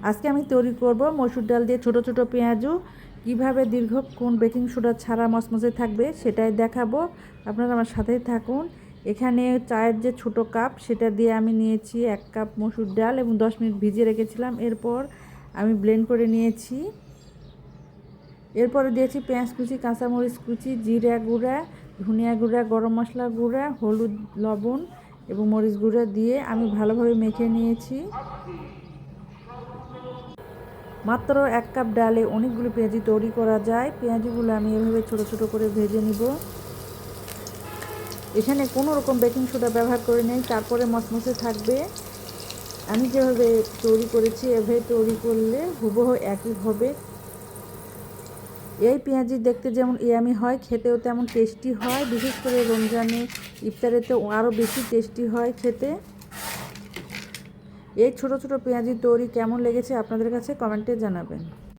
আজকে আমি তৈরি করব মসুর ডাল দিয়ে ছোট ছোট পেঁয়াজু কিভাবে দীর্ঘক্ষণ বেকিং সোডা ছাড়া মচমচে থাকবে সেটাই দেখাবো। আপনারা আমার সাথেই থাকুন। এখানে চায়ের যে ছোট কাপ সেটা দিয়ে আমি নিয়েছি 1 কাপ মসুর ডাল এবং 10 মিনিট ভিজিয়ে রেখেছিলাম। এরপর আমি ব্লেন্ড করে নিয়েছি। এরপরে দিয়েছি পেঁয়াজ কুচি, কাঁচামরিচ কুচি, জিরা গুঁড়া, ধনিয়া গুঁড়া, গরম মশলা গুঁড়া, হলুদ, লবণ এবং মরিচ গুঁড়া দিয়ে আমি ভালোভাবে মেখে নিয়েছি। মাত্র 1 কাপ ডালে অনেকগুলো পেঁয়াজি তৈরি করা যায়। পেঁয়াজিগুলো আমি এভাবে ছোট ছোট করে ভেজে নিব। এখানে কোনো রকম বেকিং সোডা ব্যবহার করে নেই, তারপরে মচমচে থাকবে। আমি যেভাবে তৈরি করেছি এভাবে তৈরি করলে হুবহু একই হবে। এই পেঁয়াজি দেখতে যেমন ইয়ামি হয়, খেতেও তেমন টেস্টি হয়। বিশেষ করে রমজানে ইফতারে তো আরও বেশি টেস্টি হয় খেতে। এই ছোট ছোট পেঁয়াজি তৈরি কেমন লেগেছে আপনাদের কাছে কমেন্টে জানাবেন।